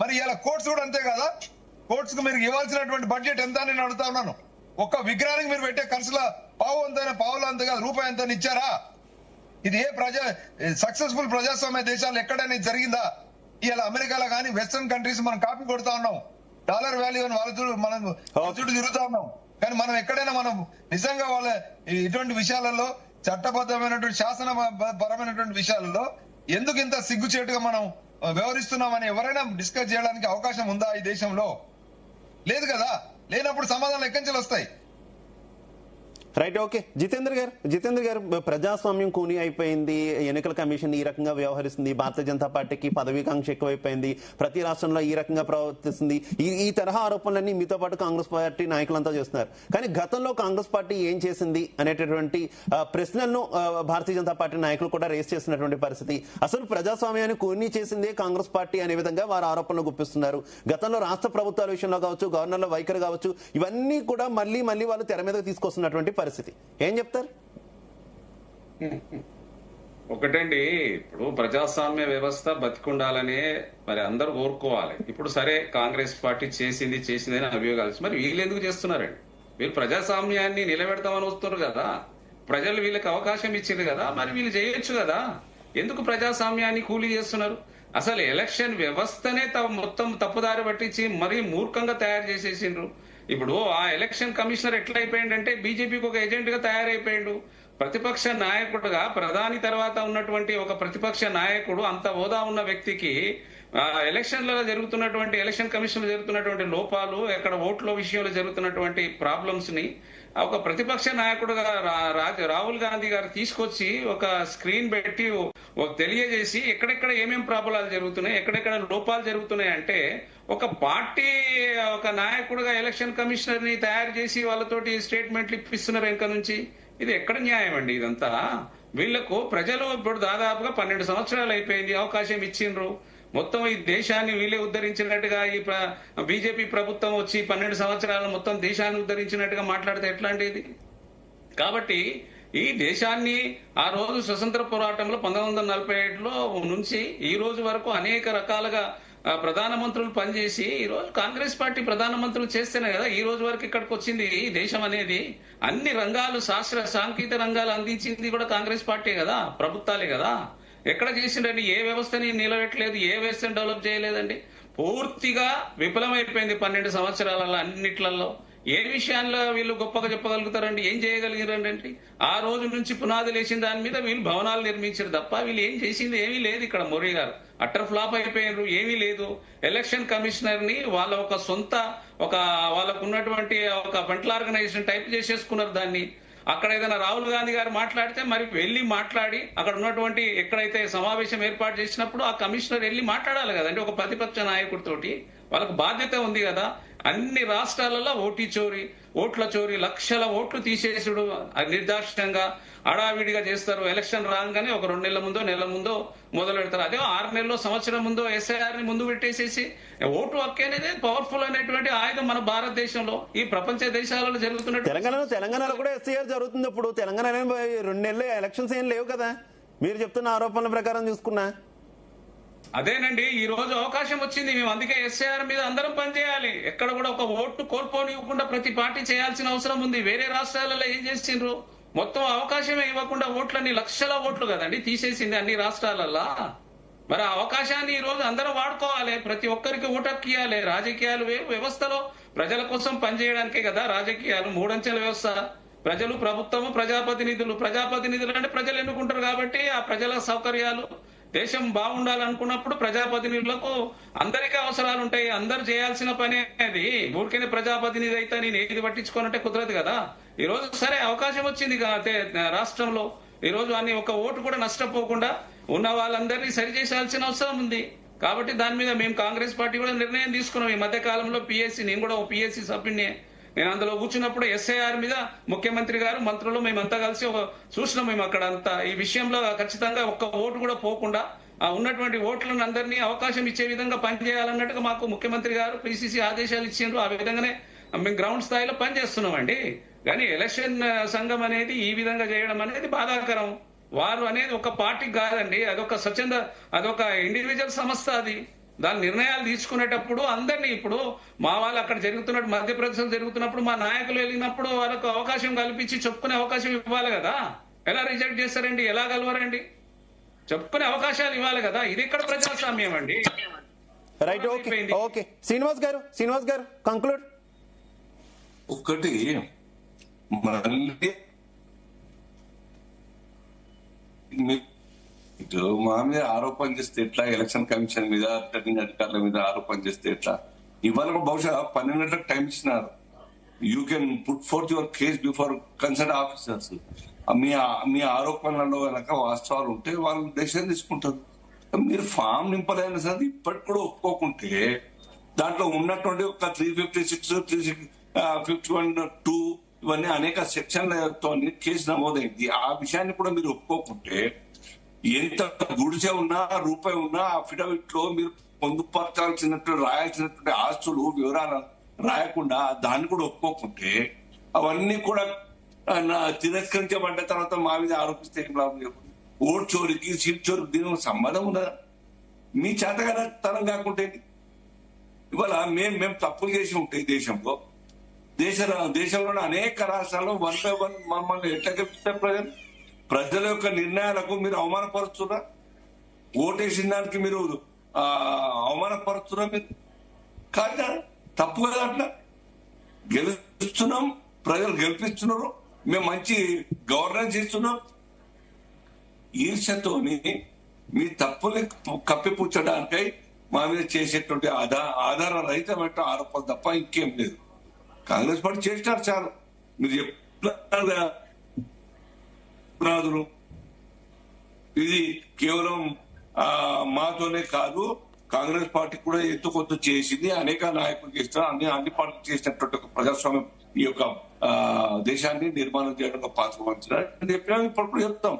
మరి ఇలా కోర్ట్స్ కూడా అంతే కదా. కోర్ట్స్ కు మీరు ఇవ్వాల్సినటువంటి బడ్జెట్ ఎంత అని నేను అడుగుతా ఉన్నాను. ఒక్క విగ్రహానికి మీరు పెట్టే ఖర్చుల పావులు అంత కాదు, రూపాయి ఎంత ఇచ్చారా? ఇది సక్సెస్ఫుల్ ప్రజాస్వామ్య దేశాలు ఎక్కడైనా జరిగిందా? ఇలా అమెరికాలో కానీ వెస్టర్న్ కంట్రీస్ మనం కాపీ కొడతా ఉన్నాం, డాలర్ వాల్యూ అని వాళ్ళ మనం చుట్టూ తిరుగుతా ఉన్నాం. కానీ మనం ఎక్కడైనా మనం నిజంగా వాళ్ళ ఇటువంటి విషయాలలో చట్టబద్ధమైనటువంటి శాసన పరమైనటువంటి విషయాలలో ఎందుకు ఇంత సిగ్గుచేటుగా మనం వ్యవహరిస్తున్నామని ఎవరైనా డిస్కస్ చేయడానికి అవకాశం ఉందా ఈ దేశంలో? లేదు కదా. లేనప్పుడు సమాధానాలు ఎక్కడి నుంచి వస్తాయి? Right, okay. జితేంద్ర గారు ప్రజాస్వామ్యం కూని అయిపోయింది, ఎన్నికల కమిషన్ ఈ రకంగా వ్యవహరిస్తుంది, భారతీయ జనతా పార్టీకి పదవీకాంక్ష ఎక్కువైపోయింది, ప్రతి రాష్ట్రంలో ఈ రకంగా ప్రవర్తిస్తుంది, ఈ తరహా ఆరోపణలన్నీ మీతో పాటు కాంగ్రెస్ పార్టీ నాయకులంతా చేస్తున్నారు. కానీ గతంలో కాంగ్రెస్ పార్టీ ఏం చేసింది అనేటటువంటి ప్రశ్నలను భారతీయ జనతా పార్టీ నాయకులు కూడా రేస్ చేసినటువంటి పరిస్థితి. అసలు ప్రజాస్వామ్యాన్ని కూని చేసిందే కాంగ్రెస్ పార్టీ అనే విధంగా వారు ఆరోపణలు గుప్పిస్తున్నారు. గతంలో రాష్ట్ర ప్రభుత్వాల విషయంలో కావచ్చు, గవర్నర్ల వైఖరి కావచ్చు, ఇవన్నీ కూడా మళ్ళీ వాళ్ళు తెర మీదకి తీసుకొస్తున్నటువంటి పరిస్థితి. ఏం చెప్తారు? ఒకటండి, ఇప్పుడు ప్రజాస్వామ్య వ్యవస్థ బతికుండాలనే మరి అందరూ కోరుకోవాలి. ఇప్పుడు సరే కాంగ్రెస్ పార్టీ చేసింది అని అభియోగాలు, మరి వీళ్ళు ఎందుకు చేస్తున్నారండి? వీళ్ళు ప్రజాస్వామ్యాన్ని నిలబెడతామని వస్తున్నారు కదా, ప్రజలు వీళ్ళకి అవకాశం ఇచ్చింది కదా, మరి వీళ్ళు చేయొచ్చు కదా. ఎందుకు ప్రజాస్వామ్యాన్ని కూలీ చేస్తున్నారు? అసలు ఎలక్షన్ వ్యవస్థనే మొత్తం తప్పుదారి పట్టించి మరీ మూర్ఖంగా తయారు చేసేసిండ్రు. ఇప్పుడు ఆ ఎలక్షన్ కమిషనర్ ఎట్లా అయిపోయిందంటే బీజేపీకి ఒక ఏజెంట్ గా తయారైపోయాడు. ప్రతిపక్ష నాయకుడుగా ప్రధాని తర్వాత ఉన్నటువంటి ఒక ప్రతిపక్ష నాయకుడు, అంత హోదా ఉన్న వ్యక్తికి ఎలక్షన్లలో జరుగుతున్నటువంటి ఎలక్షన్ కమిషన్ లో జరుగుతున్నటువంటి లోపాలు, ఎక్కడ ఓట్ల విషయంలో జరుగుతున్నటువంటి ప్రాబ్లమ్స్ ని ఒక ప్రతిపక్ష నాయకుడుగా రాహుల్ గాంధీ గారు తీసుకొచ్చి ఒక స్క్రీన్ పెట్టి తెలియజేసి ఎక్కడెక్కడ ఏమేం ప్రాబ్లాలు జరుగుతున్నాయి, ఎక్కడెక్కడ లోపాలు జరుగుతున్నాయి అంటే ఒక పార్టీ ఒక నాయకుడుగా ఎలక్షన్ కమిషనర్ ని తయారు చేసి వాళ్ళతోటి స్టేట్మెంట్లు ఇప్పిస్తున్నారు వెనక నుంచి. ఇది ఎక్కడ న్యాయం అండి ఇదంతా? వీళ్లకు ప్రజలు ఇప్పుడు దాదాపుగా 12 సంవత్సరాలు అయిపోయింది, అవకాశం ఇచ్చిండ్రు. మొత్తం ఈ దేశాన్ని వీళ్ళే ఉద్ధరించినట్టుగా ఈ బీజేపీ ప్రభుత్వం వచ్చి 12 సంవత్సరాలు మొత్తం దేశాన్ని ఉద్ధరించినట్టుగా మాట్లాడితే ఎట్లాంటిది? కాబట్టి ఈ దేశాన్ని ఆ రోజు స్వతంత్ర పోరాటంలో 1947లో నుంచి ఈ రోజు వరకు అనేక రకాలుగా ప్రధానమంత్రులు పనిచేసి ఈ రోజు కాంగ్రెస్ పార్టీ ప్రధానమంత్రులు చేస్తేనే కదా ఈ రోజు వరకు ఇక్కడికి వచ్చింది ఈ దేశం అనేది. అన్ని రంగాలు, శాస్త్ర సాంకేతిక రంగాలు అందించింది కూడా కాంగ్రెస్ పార్టీ కదా, ప్రభుత్వాలే కదా. ఎక్కడ చేసిండండి? ఏ వ్యవస్థని నిలబెట్టలేదు, ఏ వ్యవస్థని డెవలప్ చేయలేదండి. పూర్తిగా విఫలమైపోయింది 12 సంవత్సరాలలో అన్నిట్లలో. ఏ విషయాల్లో వీళ్ళు గొప్పగా చెప్పగలుగుతారండి? ఏం చేయగలిగారండి? ఆ రోజు నుంచి పునాదులు వేసిన దాని మీద వీళ్ళు భవనాలు నిర్మించారు తప్ప వీళ్ళు ఏం చేసింది ఏమీ లేదు. ఇక్కడ మోడీ గారు అట్టర్ ఫ్లాప్ అయిపోయారు, ఏమీ లేదు. ఎలక్షన్ కమిషనర్ ని వాళ్ళ ఒక సొంత వాళ్ళకు ఉన్నటువంటి ఒక బంట్ల ఆర్గనైజేషన్ టైప్ చేసేసుకున్నారు దాన్ని. అక్కడ ఏదైనా రాహుల్ గాంధీ గారు మాట్లాడితే మరి వెళ్లి మాట్లాడి అక్కడ ఉన్నటువంటి ఎక్కడైతే సమావేశం ఏర్పాటు చేసినప్పుడు ఆ కమిషనర్ వెళ్లి మాట్లాడాలి కదండి ఒక ప్రతిపక్ష నాయకుడితోటి. వాళ్ళకు బాధ్యత ఉంది కదా. అన్ని రాష్ట్రాలలో ఓట్ల చోరీ, లక్షల ఓట్లు తీసేసుడు నిర్దాక్షిణ్యంగా హడావిడిగా చేస్తారు. ఎలక్షన్ రాగానే ఒక 2 నెలల ముందో నెల ముందో మొదలు పెడతారు. అదే 6 నెలల్లో సంవత్సరం ముందో ఎస్ఐఆర్ ని ముందు పెట్టేసేసి ఓటు హక్కు అనేది పవర్ఫుల్ అనేటువంటి ఆయుధం మన భారతదేశంలో ఈ ప్రపంచ దేశాలలో జరుగుతున్నట్టు. తెలంగాణలో కూడా ఎస్ఐఆర్ జరుగుతుంది. ఇప్పుడు తెలంగాణ 2 నెలలు ఎలక్షన్స్ ఏం లేవు కదా మీరు చెప్తున్న ఆరోపణల ప్రకారం చూసుకున్నా. అదేనండి, ఈ రోజు అవకాశం వచ్చింది. మేము అందుకే ఎస్ఐఆర్ మీద అందరం పనిచేయాలి. ఎక్కడ కూడా ఒక ఓటు కోల్పోనివ్వకుండా ప్రతి పార్టీ చేయాల్సిన అవసరం ఉంది. వేరే రాష్ట్రాలలో ఏం చేసిండ్రు? మొత్తం అవకాశమే ఇవ్వకుండా ఓట్లని లక్షల ఓట్లు కదండి తీసేసింది అన్ని రాష్ట్రాలల్లో. మరి ఆ అవకాశాన్ని ఈ రోజు అందరం వాడుకోవాలి. ప్రతి ఒక్కరికి ఓటు హక్కు ఇవ్వాలి. రాజకీయాలు వేరు, వ్యవస్థలో ప్రజల కోసం పనిచేయడానికే కదా రాజకీయాలు. 3 అంచెల వ్యవస్థ. ప్రజలు, ప్రభుత్వము, ప్రజాప్రతినిధులు అంటే ప్రజలు ఎన్నుకుంటారు కాబట్టి ఆ ప్రజల సౌకర్యాలు, దేశం బాగుండాలనుకున్నప్పుడు ప్రజాప్రతినిధులకు అందరికీ అవసరాలు ఉంటాయి. అందరు చేయాల్సిన పని అది. ఊరికైనా ప్రజాప్రతినిధి అయితే నేను ఏది పట్టించుకోనంటే కుదరదు కదా. ఈ రోజు సరే అవకాశం వచ్చింది రాష్ట్రంలో. ఈ రోజు అన్ని ఒక ఓటు కూడా నష్టపోకుండా ఉన్న వాళ్ళందరినీ సరిచేసాల్సిన అవసరం ఉంది. కాబట్టి దాని మీద మేము కాంగ్రెస్ పార్టీ కూడా నిర్ణయం తీసుకున్నాం. ఈ మధ్య కాలంలో నేను కూడా ఓ పిఎస్సి సభ్యుడిని. నేను అందులో కూర్చున్నప్పుడు ఎస్ఐఆర్ మీద ముఖ్యమంత్రి గారు, మంత్రులు మేమంతా కలిసి చూసినాం. మేము అక్కడ అంతా ఈ విషయంలో ఖచ్చితంగా ఒక్క ఓటు కూడా పోకుండా ఉన్నటువంటి ఓట్లను అందరినీ అవకాశం ఇచ్చే విధంగా పనిచేయాలన్నట్టుగా మాకు ముఖ్యమంత్రి గారు పిసిసి ఆదేశాలు ఇచ్చిండ్రు. ఆ విధంగానే మేము గ్రౌండ్ స్థాయిలో పనిచేస్తున్నామండి. కానీ ఎలక్షన్ సంఘం అనేది ఈ విధంగా చేయడం అనేది బాధాకరం. వారు అనేది ఒక పార్టీ కాదండి, అదొక ఇండివిజువల్ సంస్థ. అది దాని నిర్ణయాలు తీసుకునేటప్పుడు అందరినీ ఇప్పుడు మా వాళ్ళు అక్కడ జరుగుతున్నట్టు మధ్యప్రదేశ్ జరుగుతున్నప్పుడు మా నాయకులు వెళ్ళినప్పుడు వాళ్ళకు అవకాశం కల్పించి చెప్పుకునే అవకాశం ఇవ్వాలి కదా. ఎలా రిజెక్ట్ చేస్తారండి, ఎలా కలవరండి? చెప్పుకునే అవకాశాలు ఇవ్వాలి కదా. ఇది ఎక్కడ ప్రజాస్వామ్యం అండి? Right, okay okay. శ్రీనివాస్ గారు కంక్లూడ్. ఒకటి మళ్ళీ మా మీద ఆరోపణ చేస్తే ఎట్లా, ఎలక్షన్ కమిషన్ మీద రిటర్నింగ్ అధికారుల మీద ఆరోపణ చేస్తే ఎట్లా? ఇవాళ బహుశా 12 గంటలకు టైం ఇచ్చినారు. You can put forth your case before concern officers. మీ ఆరోపణలలో కనుక వాస్తవాలు ఉంటే వాళ్ళు డెసిషన్ తీసుకుంటారు. మీరు ఫామ్ నింపలేని సార్ ఇప్పటికి కూడా ఒప్పుకోకుంటే దాంట్లో ఉన్నటువంటి ఒక 356, 351(2) ఇవన్నీ అనేక సెక్షన్లతో కేసు నమోదైంది. ఆ విషయాన్ని కూడా మీరు ఒప్పుకోకుంటే ఎంత గుడిసె ఉన్నా రూపాయి ఉన్నా అఫిడవిట్ లో మీరు పొందుపరచాల్సినట్టు రాయాల్సినటువంటి ఆస్తులు వివరాలు రాయకుండా దాన్ని కూడా ఒప్పుకోకుంటే అవన్నీ కూడా తిరస్కరించబడ్డ తర్వాత మా మీద ఆరోపిస్తే ఏం లాభం చెప్పండి? ఓట్ చోరికి సీట్ చోరికి దీని సంబంధం ఉన్నదా? మీ చేతగానే కాకుంటే ఇవాళ మేము తప్పులు చేసి ఉంటే దేశంలోని అనేక రాష్ట్రాల్లో 1 by 1 మమ్మల్ని ఎట్లా గెలుపుతారు? ప్రజల యొక్క నిర్ణయాలకు మీరు అవమానపరుస్తున్నా? ఓటేసిన దానికి మీరు అవమానపరుస్తున్నా? మీరు కాదు, తప్పు కదా. అట్లా గెలుస్తున్నాం, ప్రజలు గెలిపిస్తున్నారు, మేము మంచి గవర్నెన్స్ ఇస్తున్నాం. ఈర్ష్యతోని మీ తప్పుల్ని కప్పిపుచ్చడానికై మా మీద చేసేటువంటి ఆధార రహితమైన ఆరోపణ తప్ప ఇంకేం లేదు. కాంగ్రెస్ పార్టీ చేసినారు చాలు. మీరు చెప్తున్నారు ఇది కేవలం మాతోనే కాదు, కాంగ్రెస్ పార్టీ కూడా ఎంతో కొంత చేసింది, అనేక నాయకులు చేస్తారు, అన్ని పార్టీలు చేసినటువంటి ఒక ప్రజాస్వామ్యం ఈ యొక్క దేశాన్ని నిర్మాణం చేయడంలో పాత్ర వహించారు అని చెప్పినా ఇప్పుడు కూడా చెప్తాం.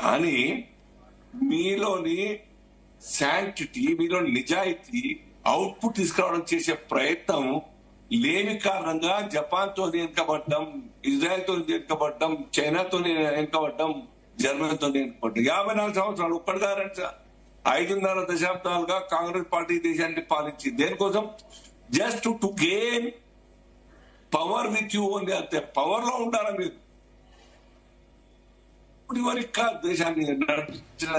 కానీ మీలోని శాంక్టిటీ, మీలోని నిజాయితీ, అవుట్పుట్ తీసుకురావడం చేసే ప్రయత్నం లేని కారణంగా జపాన్ తో వెనుకబడ్డం, ఇజ్రాయెల్ తో వెనుకబడ్డం, చైనాతో వెనుకబడ్డం, జర్మనీతో వెనుకబడ్డం. 54 సంవత్సరాలు ఒక్కడిగారంటే 5.5 దశాబ్దాలుగా కాంగ్రెస్ పార్టీ దేశాన్ని పాలించింది. దేనికోసం? Just to gain power with you only. అంతే, పవర్ లో ఉండాలి మీరు. ఇప్పుడు వరకు కాదు దేశాన్ని నడిపించిన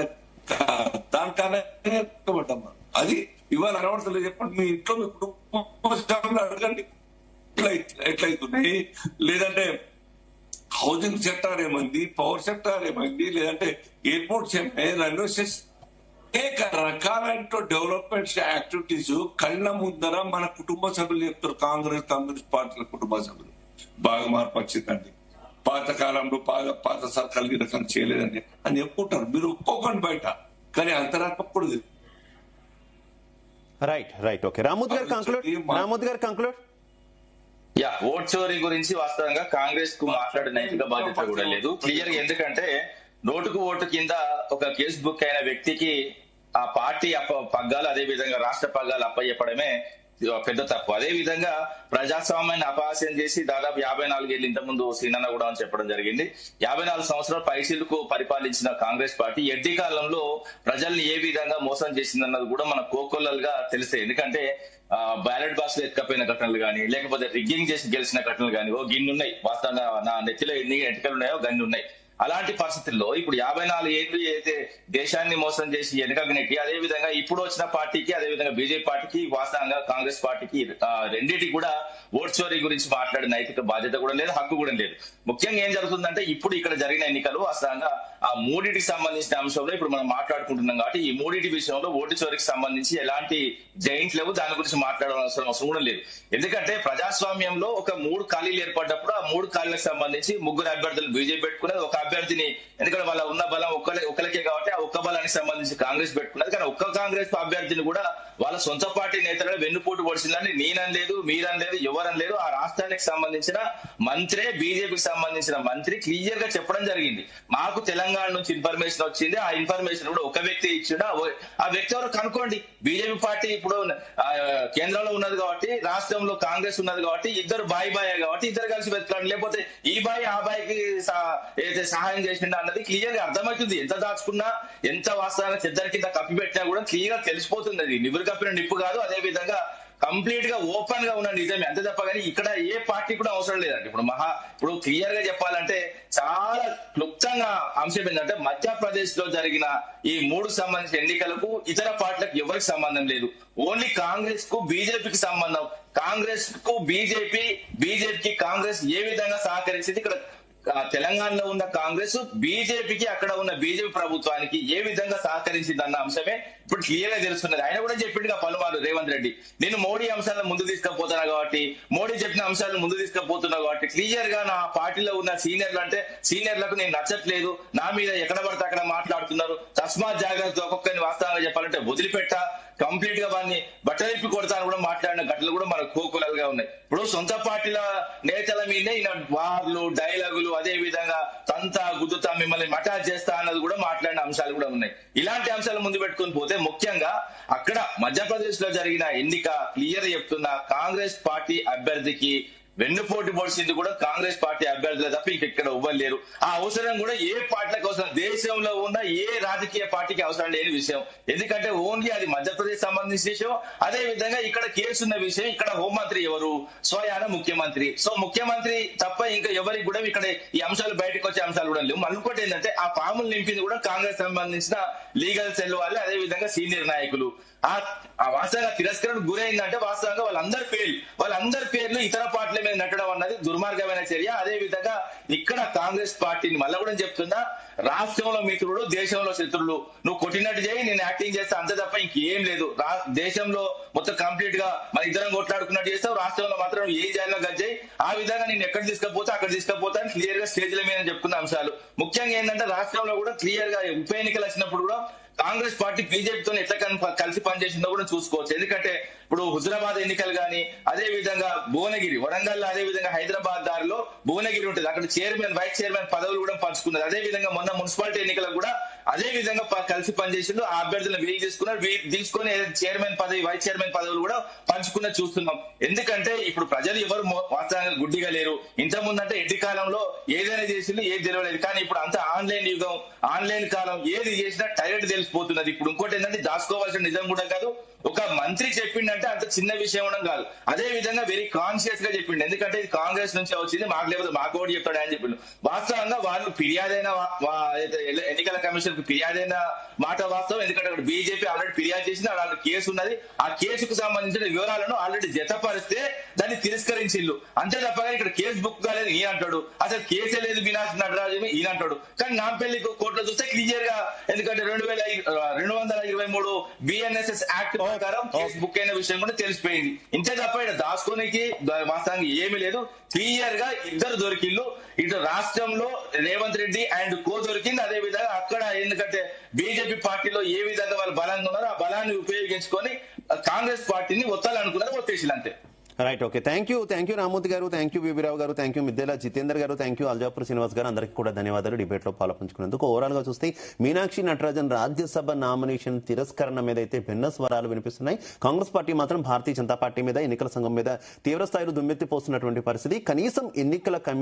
దానికన్నా వెనుకబడ్డాం. అది ఇవాళ అనవసరం చెప్పండి. మీ ఇంట్లో మీ కుటుంబ అడగండి ఎట్లయితున్నాయి. లేదంటే హౌసింగ్ సెక్టార్ ఏమైంది, పవర్ సెక్టార్ ఏమైంది, లేదంటే ఎయిర్పోర్ట్స్ ఏమైంది, రైల్వే స్టేషన్, అనేక రకాలైన డెవలప్మెంట్ యాక్టివిటీస్ కళ్ళ ముందర మన కుటుంబ సభ్యులు చెప్తారు. కాంగ్రెస్ కమ్యూనిస్ట్ పార్టీల కుటుంబ సభ్యులు బాగా మార్పు వచ్చిందండి, పాత కాలంలో పాత సర్కాలు ఈ రకం చేయలేదండి అని చెప్పుకుంటారు. మీరు ఒప్పుకోకండి బయట, కానీ అంతరాకప్పుడు. Right okay. రామోద్ గారు కంక్లూడ్. ఓట్ చోరీ గురించి వాస్తవంగా కాంగ్రెస్ కు మాట్లాడే నైతిక బాధ్యత కూడా లేదు, క్లియర్ గా. ఎందుకంటే నోటుకు ఓటు కింద ఒక కేసు బుక్ అయిన వ్యక్తికి ఆ పార్టీ పగ్గాలు, అదే విధంగా రాష్ట్ర పగ్గాలు అప్పయ్యపడమే పెద్ద తప్పు. అదే విధంగా ప్రజాస్వామ్యాన్ని అపహాస్యం చేసి దాదాపు 54 ఏళ్ళు ఇంత ముందు శ్రీనన్న కూడా అని చెప్పడం జరిగింది. 54 సంవత్సరాలు పైసీలకు పరిపాలించిన కాంగ్రెస్ పార్టీ ఎడ్డి కాలంలో ప్రజల్ని ఏ విధంగా మోసం చేసిందన్నది కూడా మన కోకొల్లలుగా తెలుస్తాయి. ఎందుకంటే బ్యాలెట్ బాక్స్ లో ఎత్తుకపోయిన ఘటనలు కానీ, లేకపోతే రిగ్గింగ్ చేసి గెలిచిన ఘటనలు కానీ గిన్నున్నాయి. వాస్తవంగా నా నెత్తిలో ఎన్ని ఎంటికలు ఉన్నాయో గన్ని ఉన్నాయి. అలాంటి పరిస్థితుల్లో ఇప్పుడు 54 ఏళ్ళు అయితే దేశాన్ని మోసం చేసి వెనకకు నెట్టి, అదే విధంగా ఇప్పుడు వచ్చిన పార్టీకి, అదే విధంగా బీజేపీ పార్టీకి, వాస్తవంగా కాంగ్రెస్ పార్టీకి రెండింటికి కూడా ఓట్ చోరీ గురించి మాట్లాడే నైతిక బాధ్యత కూడా లేదు, హక్కు కూడా లేదు. ముఖ్యంగా ఏం జరుగుతుందంటే ఇప్పుడు ఇక్కడ జరిగిన ఎన్నికలు వాస్తవంగా ఆ మూడింటికి సంబంధించిన అంశంలో ఇప్పుడు మనం మాట్లాడుకుంటున్నాం కాబట్టి ఈ మూడింటి విషయంలో ఓటు చోరీకి సంబంధించి ఎలాంటి జైంట్ లేవు, దాని గురించి మాట్లాడాల్సిన అవసరం కూడా లేదు. ఎందుకంటే ప్రజాస్వామ్యంలో ఒక 3 ఖాళీలు ఏర్పడ్డప్పుడు ఆ 3 ఖాళీలకు సంబంధించి 3 అభ్యర్థులు బీజేపీ పెట్టుకున్నది, ఒక అభ్యర్థిని, ఎందుకంటే వాళ్ళ ఉన్న బలం ఒకరికే కాబట్టి ఆ ఒక్క బలానికి సంబంధించి కాంగ్రెస్ పెట్టుకున్నది. కానీ ఒక్క కాంగ్రెస్ అభ్యర్థిని కూడా వాళ్ళ సొంత పార్టీ నేతలు వెన్నుపోటు పొడిచిందని నేననలేదు, మీరనలేదు, ఎవరనలేదు. ఆ రాష్ట్రానికి సంబంధించిన మంత్రే, బీజేపీకి సంబంధించిన మంత్రి క్లియర్ గా చెప్పడం జరిగింది. మాకు తెలంగాణ తెలంగాణ నుంచి ఇన్ఫర్మేషన్ వచ్చింది. ఆ ఇన్ఫర్మేషన్ కూడా ఒక వ్యక్తి ఇచ్చిండు. ఆ వ్యక్తి ఎవరో కనుక్కోండి. బీజేపీ పార్టీ ఇప్పుడు కేంద్రంలో ఉన్నది కాబట్టి, రాష్ట్రంలో కాంగ్రెస్ ఉన్నది కాబట్టి, ఇద్దరు బాయ్ కాబట్టి ఇద్దరు కలిసి వెతకండి. లేకపోతే ఈ బాయ్ ఆ బాయ్కి ఏదైతే సహాయం చేసిండ అన్నది క్లియర్ గా అర్థమవుతుంది. ఎంత దాచుకున్నా, ఎంత వాస్తవాన్ని చెద్దరి కింద కప్పి పెట్టినా కూడా క్లియర్ గా తెలిసిపోతుంది. అది నివురు కప్పిన నిప్పు కాదు. అదే విధంగా కంప్లీట్ గా ఓపెన్ గా ఉన్న నిజమే, అంతే తప్ప కానీ ఇక్కడ ఏ పార్టీ కూడా అవసరం లేదండి. ఇప్పుడు క్లియర్ గా చెప్పాలంటే చాలా క్లుప్తంగా అంశం ఏంటంటే, మధ్యప్రదేశ్ లో జరిగిన ఈ 3 సంబంధించిన ఎన్నికలకు ఇతర పార్టీలకు ఎవరికి సంబంధం లేదు. ఓన్లీ కాంగ్రెస్ కు బీజేపీకి సంబంధం. కాంగ్రెస్ కు బీజేపీకి కాంగ్రెస్ ఏ విధంగా సహకరించింది, ఇక్కడ తెలంగాణలో ఉన్న కాంగ్రెస్ బీజేపీకి అక్కడ ఉన్న బీజేపీ ప్రభుత్వానికి ఏ విధంగా సహకరించింది అన్న అంశమే ఇప్పుడు క్లియర్ గా తెలుస్తున్నది. ఆయన కూడా చెప్పిండుగా పలుమారు రేవంత్ రెడ్డి, నేను మోడీ అంశాలను ముందు తీసుకుపోతున్నా కాబట్టి, మోడీ చెప్పిన అంశాలను ముందు తీసుకుపోతున్నా కాబట్టి క్లియర్ గా నా పార్టీలో ఉన్న సీనియర్లకు నేను నచ్చట్లేదు, నా మీద ఎక్కడ పడితే అక్కడ మాట్లాడుతున్నారు, తస్మాత్ జాగ్రత్త, ఒక్కొక్కరిని వాస్తవంగా చెప్పాలంటే వదిలిపెట్టా, కంప్లీట్ గా వాడిని బట్టలిప్పి కొడతాను కూడా మాట్లాడిన ఘటనలు కూడా మనకు కోకులలుగా ఉన్నాయి. ఇప్పుడు సొంత పార్టీల నేతల మీదే ఈయన వార్లు, డైలాగులు, అదే విధంగా తంతా గుద్దుతా, మిమ్మల్ని మటాజ్ చేస్తా అన్నది కూడా మాట్లాడిన అంశాలు కూడా ఉన్నాయి. ఇలాంటి అంశాలు ముందు పెట్టుకుని పోతే ముఖ్యంగా అక్కడ మధ్యప్రదేశ్ లో జరిగిన ఎన్నిక క్లియర్ చెప్తున్నా, కాంగ్రెస్ పార్టీ అభ్యర్థికి వెన్నుపోటు పొడిచింది కూడా కాంగ్రెస్ పార్టీ అభ్యర్థులే తప్ప ఇక్కడ ఇవ్వలేరు. ఆ అవసరం కూడా ఏ పార్టీలకు అవసరం, దేశంలో ఉన్న ఏ రాజకీయ పార్టీకి అవసరం లేని విషయం. ఎందుకంటే ఓన్లీ అది మధ్యప్రదేశ్ సంబంధించిన విషయం. అదే విధంగా ఇక్కడ కేసు ఉన్న విషయం, ఇక్కడ హోంమంత్రి ఎవరు, స్వయాన ముఖ్యమంత్రి. సో ముఖ్యమంత్రి తప్ప ఇంకా ఎవరికి కూడా ఇక్కడ ఈ అంశాలు బయటకు వచ్చే అంశాలు కూడా లేవు. మళ్ళీ ఏంటంటే ఆ ఫాములు నింపింది కూడా కాంగ్రెస్ సంబంధించిన లీగల్ సెల్ వాళ్ళే, అదే విధంగా సీనియర్ నాయకులు. ఆ వాస్తవంగా తిరస్కరణకు గురైందంటే వాస్తవంగా వాళ్ళందరి పేర్లు ఇతర పార్టీల మీద నెట్టడం అన్నది దుర్మార్గమైన చర్య. అదే విధంగా ఇక్కడ కాంగ్రెస్ పార్టీని మళ్ళీ కూడా చెప్తున్నా, రాష్ట్రంలో మిత్రుడు, దేశంలో శత్రులు. నువ్వు కొట్టినట్టు చేయి, నేను యాక్టింగ్ చేస్తా, అంతే తప్ప ఇంకేం లేదు. దేశంలో మొత్తం కంప్లీట్ గా మన ఇద్దరం కొట్లాడుకున్నట్టు చేస్తావు, రాష్ట్రంలో మాత్రం నువ్వు ఏం చేయాలో గజ్జాయి. ఆ విధంగా నేను ఎక్కడ తీసుకపోతే అక్కడ తీసుకపోతా అని క్లియర్ గా స్టేజ్ల మీద చెప్పుకున్న అంశాలు. ముఖ్యంగా ఏంటంటే రాష్ట్రంలో కూడా క్లియర్ గా ఉప ఎన్నికలు వచ్చినప్పుడు కూడా కాంగ్రెస్ పార్టీ బీజేపీతో ఎట్లా కలిసి పనిచేసిందో కూడా చూసుకోవచ్చు. ఎందుకంటే ఇప్పుడు హుజరాబాద్ ఎన్నికలు కానీ, అదే విధంగా భువనగిరి, వరంగల్, అదే విధంగా హైదరాబాద్ దారిలో భువనగిరి ఉంటుంది, అక్కడ చైర్మన్, వైస్ చైర్మన్ పదవులు కూడా పంచుకున్నారు. అదే విధంగా మొన్న మున్సిపాలిటీ ఎన్నికలకు కూడా అదే విధంగా కలిసి పనిచేసిండు. ఆ అభ్యర్థులను వీలు తీసుకుని చైర్మన్ పదవి, వైస్ చైర్మన్ పదవులు కూడా పంచుకున్న చూస్తున్నాం. ఎందుకంటే ఇప్పుడు ప్రజలు ఎవరు వాస్తవంగా గుడ్డిగా లేరు. ఇంతకుముందు అంటే ఎట్టి కాలంలో ఏదైనా చేసిండు, ఏది తెలియలేదు. కానీ ఇప్పుడు అంతా ఆన్లైన్ యుగం, ఆన్లైన్ కాలం, ఏది చేసినా డైరెక్ట్ తెలిసిపోతున్నది. ఇప్పుడు ఇంకోటి ఏంటంటే దాచుకోవాల్సిన నిజం కూడా కాదు, ఒక మంత్రి చెప్పిండంటే అంత చిన్న విషయం ఉండడం కాదు. అదే విధంగా వెరీ కాన్షియస్ గా చెప్పిండు. ఎందుకంటే ఇది కాంగ్రెస్ నుంచి వచ్చింది, మాకు లేకపోతే మాకు ఓడి చెప్తాడు అని చెప్పిండు. వాస్తవంగా వాళ్ళు ఫిర్యాదైన ఎన్నికల కమిషన్ కు ఫిర్యాదైన మాట వాస్తవం. ఎందుకంటే అక్కడ బీజేపీ ఆల్రెడీ ఫిర్యాదు చేసింది, వాళ్ళ కేసు ఉన్నది. ఆ కేసుకు సంబంధించిన వివరాలను ఆల్రెడీ జతపరిస్తే దాన్ని తిరస్కరించిల్లు, అంతే తప్పగా ఇక్కడ కేసు బుక్ కాలేదు ఈయన అంటాడు, అసలు కేసే లేదు మీనాక్షి నటరాజు ఈయన అంటాడు. కానీ నాంపల్లి కోర్టులో చూస్తే క్లియర్ గా, ఎందుకంటే 2223 BNSS యాక్ట్ ప్రకారం కేసు బుక్ అయిన విషయం కూడా తెలిసిపోయింది. ఇంతే తప్ప ఇక్కడ దాచుకోనికి వాస్తవంగా ఏమీ లేదు. క్లియర్ గా ఇద్దరు దొరికిళ్ళు. ఇటు రాష్ట్రంలో రేవంత్ రెడ్డి అండ్ కో దొరికింది. అదే విధంగా అక్కడ ఎందుకంటే బీజేపీ పార్టీలో ఏ విధంగా వాళ్ళు బలంగా ఉన్నారో ఆ బలాన్ని ఉపయోగించుకొని కాంగ్రెస్ పార్టీని ఒత్తాలనుకున్నారు, ఒత్తేసిలు అంతే. Right, okay, thank you Ramurthy గారు, థ్యాంక్ యూ బీబీరావు గారు, థ్యాంక్ యూ మిద్దెల జితేందర్ గారు, థ్యాంక్ యూ అల్జాపూర్ శ్రీనివాస్ గారు, అందరికీ కూడా ధన్యవాదాలు డిబేట్ లో పాల్పంచుకున్నందుకు. ఓవరాల్ గా చూస్తే మీనాక్షి నటరాజన్ రాజ్యసభ నామినేషన్ తిరస్కరణ మీద అయితే భిన్న స్వరాలు వినిపిస్తున్నాయి. కాంగ్రెస్ పార్టీ మాత్రం భారతీయ జనతా పార్టీ మీద, ఎన్నికల సంఘం మీద తీవ్ర స్థాయిలో దుమ్మెత్తిపోస్తున్నటువంటి పరిస్థితి. కనీసం ఎన్నికల కమిషన్